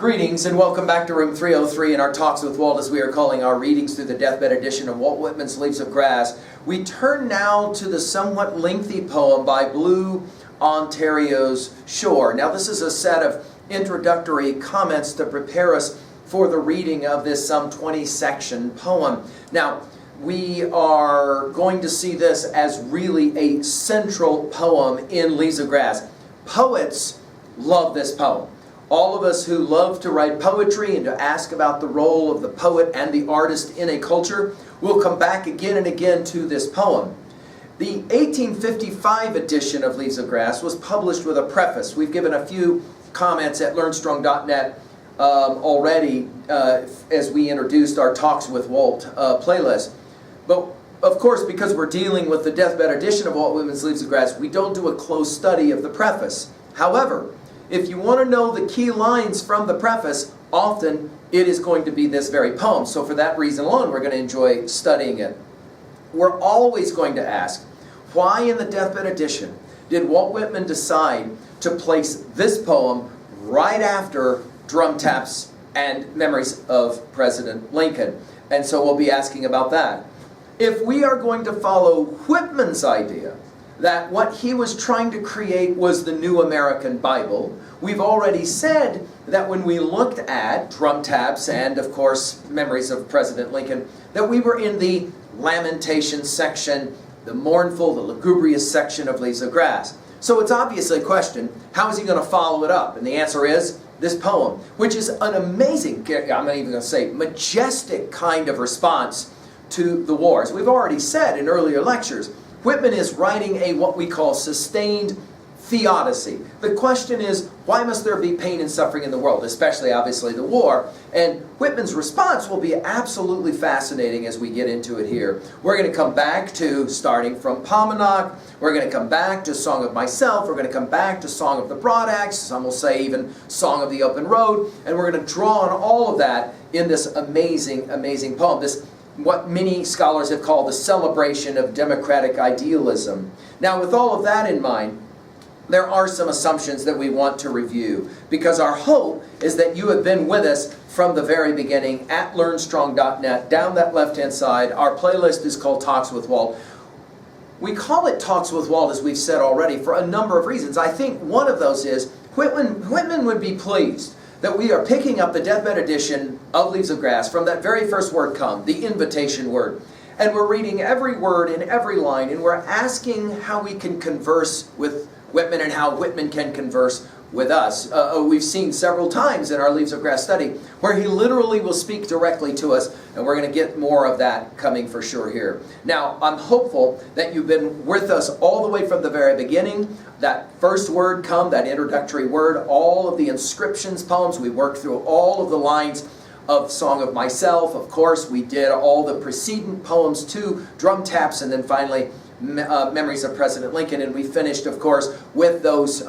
Greetings and welcome back to room 303 in our Talks with Walt, as we are calling our readings through the deathbed edition of Walt Whitman's Leaves of Grass. We turn now to the somewhat lengthy poem by Blue Ontario's Shore. Now this is a set of introductory comments to prepare us for the reading of this some 20-section poem. Now we are going to see this as really a central poem in Leaves of Grass. Poets love this poem. All of us who love to write poetry and to ask about the role of the poet and the artist in a culture will come back again and again to this poem. The 1855 edition of Leaves of Grass was published with a preface. We've given a few comments at learnstrong.net already as we introduced our Talks with Walt playlist. But of course, because we're dealing with the deathbed edition of Walt Whitman's Leaves of Grass, we don't do a close study of the preface. However, if you want to know the key lines from the preface, often it is going to be this very poem. So for that reason alone, we're going to enjoy studying it. We're always going to ask, why in the deathbed edition did Walt Whitman decide to place this poem right after Drum Taps and Memories of President Lincoln? And so we'll be asking about that. If we are going to follow Whitman's idea that what he was trying to create was the New American Bible, we've already said that when we looked at Drum Taps and, of course, Memories of President Lincoln, that we were in the lamentation section, the mournful, the lugubrious section of Leaves of Grass. So it's obviously a question, how is he going to follow it up? And the answer is this poem, which is an amazing, I'm not even going to say majestic kind of response to the wars. We've already said in earlier lectures, Whitman is writing a what we call sustained theodicy. The question is, why must there be pain and suffering in the world, especially obviously the war? And Whitman's response will be absolutely fascinating as we get into it here. We're going to come back to, starting from Paumanok, we're going to come back to Song of Myself, we're going to come back to Song of the Broad Axe, some will say even Song of the Open Road, and we're going to draw on all of that in this amazing, amazing poem. This what many scholars have called the celebration of democratic idealism. Now, with all of that in mind, there are some assumptions that we want to review, because our hope is that you have been with us from the very beginning at learnstrong.net. Down that left-hand side, our playlist is called Talks with Walt. We call it Talks with Walt, as we've said already, for a number of reasons. I think one of those is Whitman would be pleased that we are picking up the deathbed edition of Leaves of Grass from that very first word come, the invitation word. And we're reading every word in every line, and we're asking how we can converse with Whitman and how Whitman can converse with us. We've seen several times in our Leaves of Grass study where he literally will speak directly to us, and we're going to get more of that coming for sure here. Now, I'm hopeful that you've been with us all the way from the very beginning. That first word come, that introductory word, all of the inscriptions poems, we worked through all of the lines of Song of Myself. Of course, we did all the preceding poems to Drum Taps, and then finally Memories of President Lincoln, and we finished, of course, with those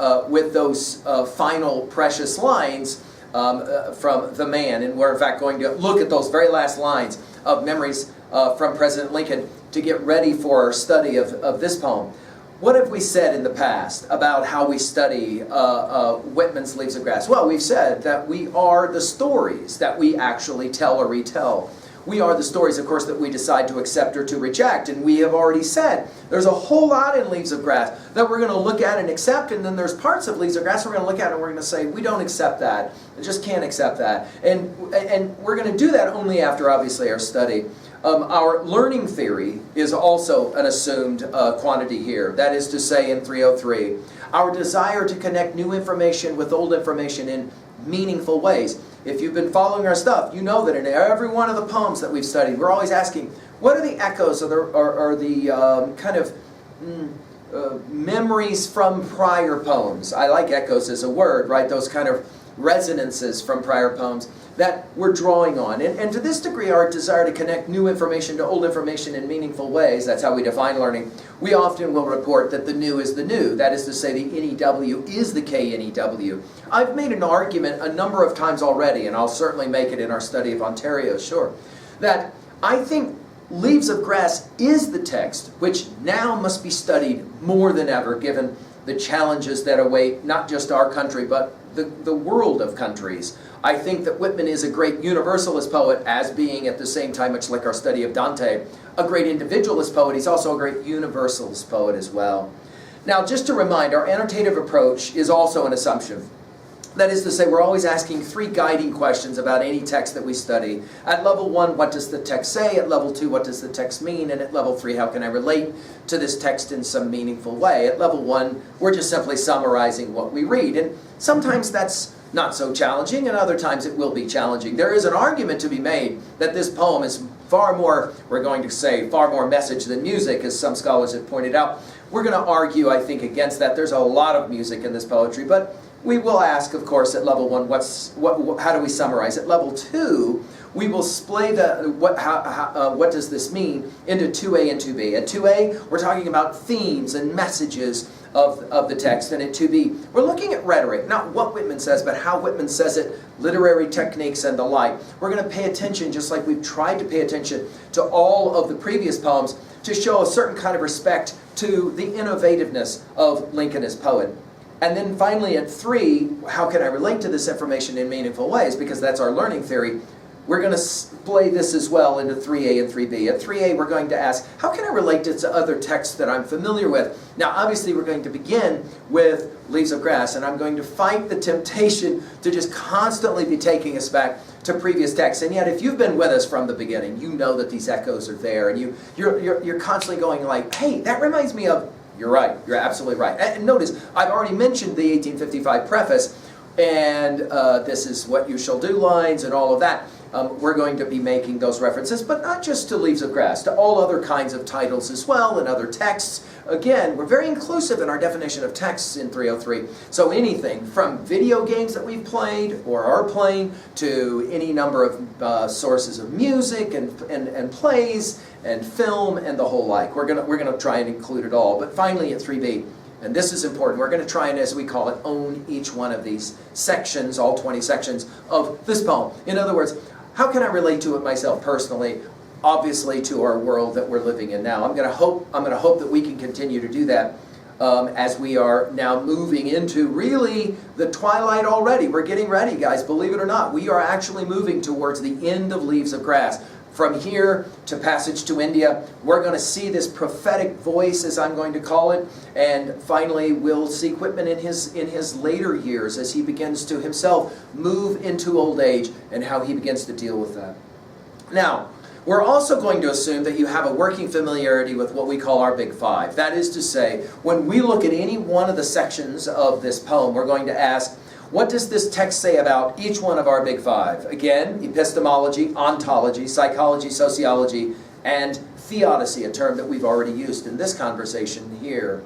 final precious lines from The Man, and we're in fact going to look at those very last lines of Memories from President Lincoln to get ready for our study of this poem. What have we said in the past about how we study Whitman's Leaves of Grass? Well, we've said that we are the stories that we actually tell or retell. We are the stories, of course, that we decide to accept or to reject. And we have already said there's a whole lot in Leaves of Grass that we're going to look at and accept. And then there's parts of Leaves of Grass we're going to look at and we're going to say, we don't accept that. I just can't accept that. And we're going to do that only after, obviously, our study. Our learning theory is also an assumed quantity here. That is to say, in 303, our desire to connect new information with old information in meaningful ways. If you've been following our stuff, you know that in every one of the poems that we've studied, we're always asking, what are the echoes or the kind of memories from prior poems? I like echoes as a word, right? Those kind of resonances from prior poems that we're drawing on. And to this degree, our desire to connect new information to old information in meaningful ways, that's how we define learning, we often will report that the new is the new. That is to say, the NEW is the KNEW. I've made an argument a number of times already, and I'll certainly make it in our study of Ontario, sure, that I think Leaves of Grass is the text which now must be studied more than ever, given the challenges that await not just our country, but the world of countries. I think that Whitman is a great universalist poet, as being at the same time, much like our study of Dante, a great individualist poet. He's also a great universalist poet as well. Now, just to remind, our annotative approach is also an assumption. That is to say, we're always asking 3 guiding questions about any text that we study. At level 1, what does the text say? At level 2, what does the text mean? And at level 3, how can I relate to this text in some meaningful way? At level 1, we're just simply summarizing what we read. And sometimes that's not so challenging, and other times it will be challenging. There is an argument to be made that this poem is far more, we're going to say, far more message than music, as some scholars have pointed out. We're going to argue, I think, against that. There's a lot of music in this poetry, but we will ask, of course, at level 1, how do we summarize? At level 2, we will splay what does this mean into 2A and 2B. At 2A, we're talking about themes and messages of the text, and at 2B, we're looking at rhetoric, not what Whitman says, but how Whitman says it, literary techniques and the like. We're going to pay attention, just like we've tried to pay attention to all of the previous poems, to show a certain kind of respect to the innovativeness of Lincoln as poet. And then finally at 3, how can I relate to this information in meaningful ways? Because that's our learning theory. We're going to splay this as well into 3A and 3B. At 3A, we're going to ask, how can I relate it to other texts that I'm familiar with? Now, obviously, we're going to begin with Leaves of Grass, and I'm going to fight the temptation to just constantly be taking us back to previous texts. And yet, if you've been with us from the beginning, you know that these echoes are there, and you're constantly going like, hey, that reminds me of... You're right. You're absolutely right. And notice, I've already mentioned the 1855 preface, and this is what you shall do lines and all of that. We're going to be making those references, but not just to Leaves of Grass, to all other kinds of titles as well and other texts. Again, we're very inclusive in our definition of texts in 303. So anything from video games that we've played or are playing to any number of sources of music and plays and film and the whole like. We're gonna try and include it all. But finally at 3B, and this is important, we're going to try and, as we call it, own each one of these sections, all 20 sections of this poem. In other words, how can I relate to it myself personally? Obviously to our world that we're living in now. I'm going to hope that we can continue to do that as we are now moving into really the twilight already. We're getting ready, guys, believe it or not. We are actually moving towards the end of Leaves of Grass. From here to Passage to India, we're going to see this prophetic voice, as I'm going to call it, and finally we'll see Whitman in his later years as he begins to himself move into old age and how he begins to deal with that. Now, we're also going to assume that you have a working familiarity with what we call our Big Five. That is to say, when we look at any one of the sections of this poem, we're going to ask, what does this text say about each one of our Big Five? Again, epistemology, ontology, psychology, sociology, and theodicy, a term that we've already used in this conversation here.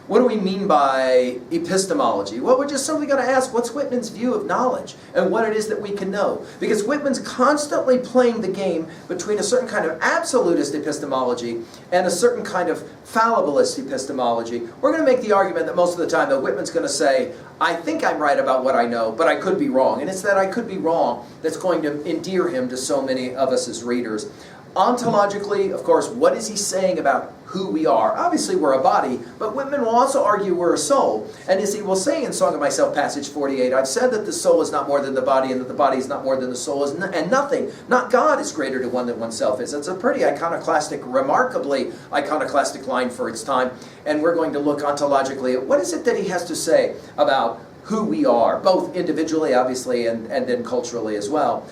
What do we mean by epistemology? Well, we're just simply going to ask, what's Whitman's view of knowledge and what it is that we can know? Because Whitman's constantly playing the game between a certain kind of absolutist epistemology and a certain kind of fallibilist epistemology. We're going to make the argument that most of the time that Whitman's going to say, I think I'm right about what I know, but I could be wrong. And it's that I could be wrong that's going to endear him to so many of us as readers. Ontologically, of course, what is he saying about who we are? Obviously, we're a body, but Whitman will also argue we're a soul. And as he will say in Song of Myself, passage 48, I've said that the soul is not more than the body, and that the body is not more than the soul, and nothing, not God, is greater to one than oneself is. It's a pretty iconoclastic, remarkably iconoclastic line for its time. And we're going to look ontologically at what is it that he has to say about who we are, both individually, obviously, and then culturally as well.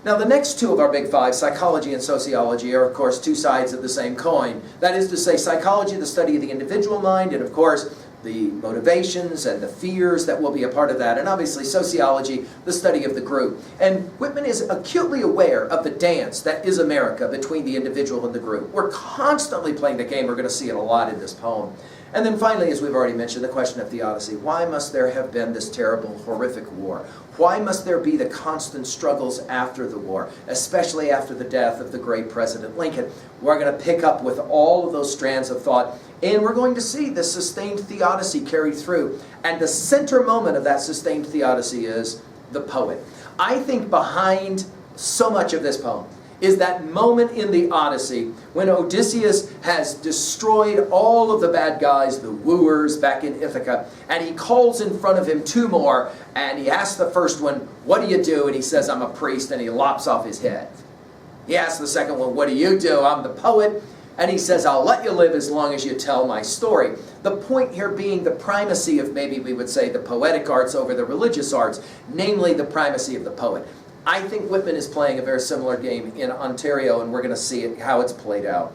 Now, the next two of our Big Five, psychology and sociology, are, of course, two sides of the same coin. That is to say, psychology, the study of the individual mind, and, of course, the motivations and the fears that will be a part of that. And, obviously, sociology, the study of the group. And Whitman is acutely aware of the dance that is America between the individual and the group. We're constantly playing the game. We're going to see it a lot in this poem. And then finally, as we've already mentioned, the question of theodicy. Why must there have been this terrible, horrific war? Why must there be the constant struggles after the war, especially after the death of the great President Lincoln? We're going to pick up with all of those strands of thought, and we're going to see the sustained theodicy carried through. And the center moment of that sustained theodicy is the poet. I think behind so much of this poem is that moment in the Odyssey when Odysseus has destroyed all of the bad guys, the wooers back in Ithaca, and he calls in front of him two more, and he asks the first one, "What do you do?" And he says, "I'm a priest," and he lops off his head. He asks the second one, "What do you do?" "I'm the poet." And he says, "I'll let you live as long as you tell my story." The point here being the primacy of, maybe we would say, the poetic arts over the religious arts, namely the primacy of the poet. I think Whitman is playing a very similar game in Ontario, and we're going to see it, how it's played out.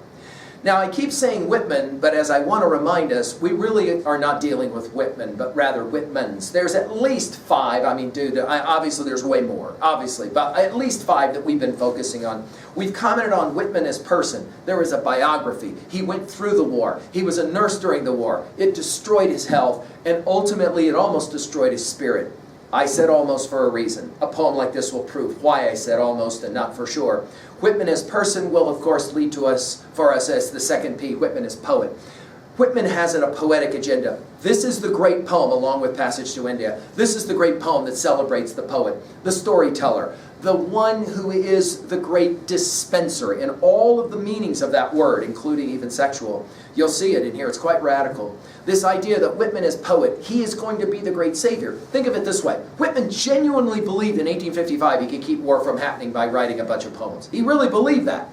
Now, I keep saying Whitman, but as I want to remind us, we really are not dealing with Whitman, but rather Whitmans. There's at least 5, obviously there's way more, obviously, but at least 5 that we've been focusing on. We've commented on Whitman as person. There is a biography. He went through the war. He was a nurse during the war. It destroyed his health, and ultimately it almost destroyed his spirit. I said almost for a reason. A poem like this will prove why I said almost and not for sure. Whitman as person will, of course, lead to us, for us as the second P, Whitman as poet. Whitman has a poetic agenda. This is the great poem, along with Passage to India. This is the great poem that celebrates the poet, the storyteller, the one who is the great dispenser in all of the meanings of that word, including even sexual. You'll see it in here. It's quite radical. This idea that Whitman as poet, he is going to be the great savior. Think of it this way. Whitman genuinely believed in 1855 he could keep war from happening by writing a bunch of poems. He really believed that.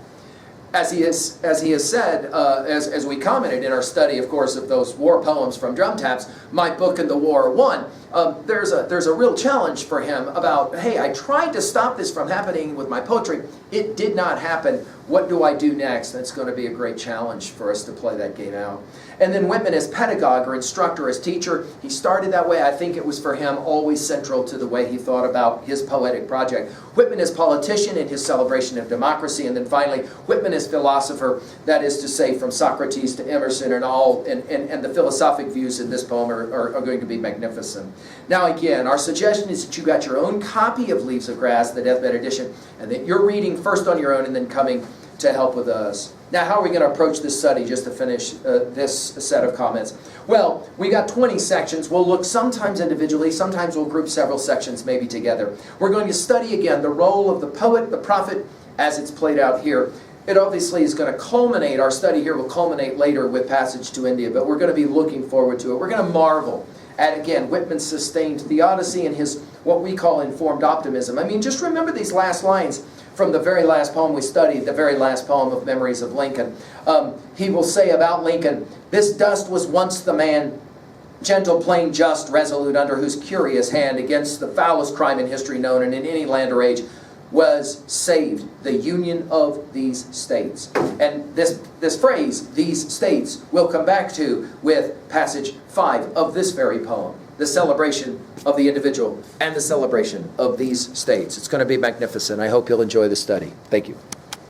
As he has said, as we commented in our study, of course, of those war poems from Drum Taps, My Book and the War Won, there's a real challenge for him about, hey, I tried to stop this from happening with my poetry. It did not happen. What do I do next? And it's going to be a great challenge for us to play that game out. And then Whitman as pedagogue or instructor, as teacher, he started that way. I think it was for him always central to the way he thought about his poetic project. Whitman as politician in his celebration of democracy, and then finally Whitman as philosopher, that is to say from Socrates to Emerson and all, and the philosophic views in this poem are going to be magnificent. Now again, our suggestion is that you got your own copy of Leaves of Grass, the Deathbed Edition, and that you're reading first on your own and then coming to help with us. Now, how are we going to approach this study, just to finish this set of comments? Well, we got 20 sections. We'll look sometimes individually, sometimes we'll group several sections maybe together. We're going to study again the role of the poet, the prophet, as it's played out here. It obviously is going to culminate, our study here will culminate later with Passage to India, but we're going to be looking forward to it. We're going to marvel at, again, Whitman's sustained theodicy and his, what we call informed optimism. I mean, just remember these last lines from the very last poem we studied, the very last poem of Memories of Lincoln. He will say about Lincoln, "This dust was once the man, gentle, plain, just, resolute, under whose curious hand, against the foulest crime in history known and in any land or age, was saved the union of these states." And this phrase, "these states," we'll come back to with passage 5 of this very poem. The celebration of the individual and the celebration of these states. It's going to be magnificent. I hope you'll enjoy the study. Thank you.